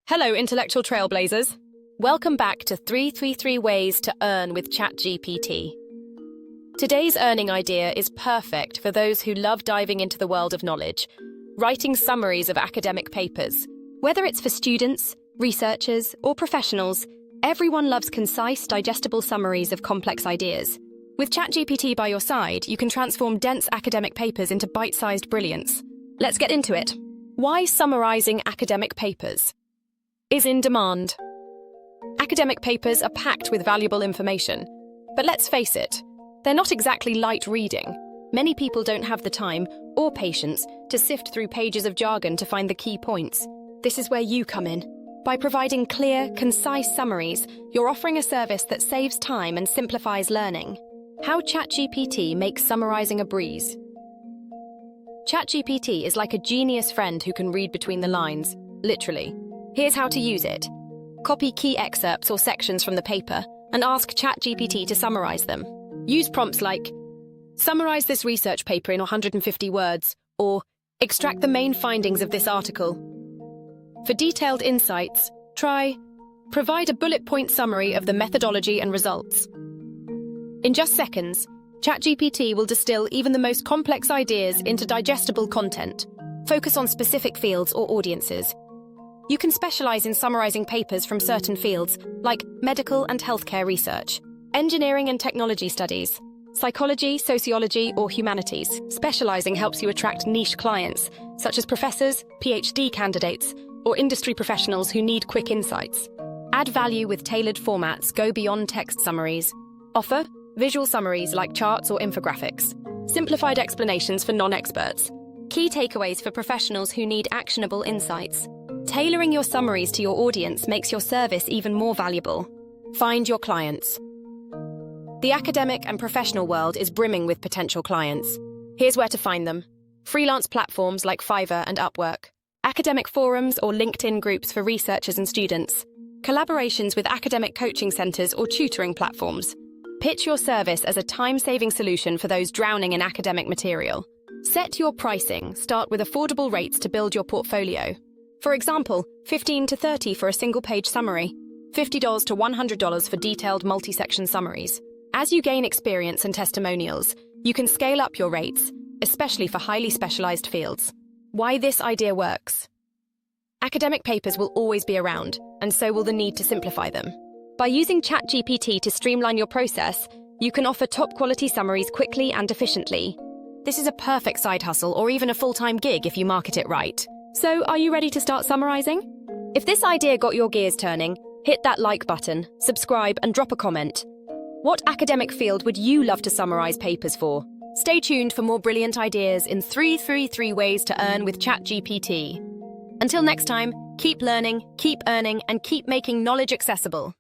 Hello, intellectual trailblazers. Welcome back to 333 Ways to Earn with ChatGPT. Today's earning idea is perfect for those who love diving into the world of knowledge, writing summaries of academic papers. Whether it's for students, researchers, or professionals, everyone loves concise, digestible summaries of complex ideas. With ChatGPT by your side, you can transform dense academic papers into bite-sized brilliance. Let's get into it. Why summarizing academic papers is in demand. Academic papers are packed with valuable information, but let's face it, they're not exactly light reading. Many people don't have the time or patience to sift through pages of jargon to find the key points. This is where you come in. By providing clear, concise summaries, you're offering a service that saves time and simplifies learning. How ChatGPT makes summarizing a breeze. ChatGPT is like a genius friend who can read between the lines, literally. Here's how to use it. Copy key excerpts or sections from the paper and ask ChatGPT to summarize them. Use prompts like, summarize this research paper in 150 words, or extract the main findings of this article. For detailed insights, try, provide a bullet point summary of the methodology and results. In just seconds, ChatGPT will distill even the most complex ideas into digestible content. Focus on specific fields or audiences. You can specialize in summarizing papers from certain fields, like medical and healthcare research, engineering and technology studies, psychology, sociology, or humanities. Specializing helps you attract niche clients, such as professors, PhD candidates, or industry professionals who need quick insights. Add value with tailored formats, go beyond text summaries. Offer visual summaries like charts or infographics. Simplified explanations for non-experts. Key takeaways for professionals who need actionable insights. Tailoring your summaries to your audience makes your service even more valuable. Find your clients. The academic and professional world is brimming with potential clients. Here's where to find them. Freelance platforms like Fiverr and Upwork. Academic forums or LinkedIn groups for researchers and students. Collaborations with academic coaching centers or tutoring platforms. Pitch your service as a time-saving solution for those drowning in academic material. Set your pricing. Start with affordable rates to build your portfolio. For example, $15 to $30 for a single-page summary, $50 to $100 for detailed multi-section summaries. As you gain experience and testimonials, you can scale up your rates, especially for highly specialized fields. Why this idea works. Academic papers will always be around, and so will the need to simplify them. By using ChatGPT to streamline your process, you can offer top-quality summaries quickly and efficiently. This is a perfect side hustle or even a full-time gig if you market it right. So, are you ready to start summarizing? If this idea got your gears turning, hit that like button, subscribe, and drop a comment. What academic field would you love to summarize papers for? Stay tuned for more brilliant ideas in 333 Ways to Earn with ChatGPT. Until next time, keep learning, keep earning, and keep making knowledge accessible.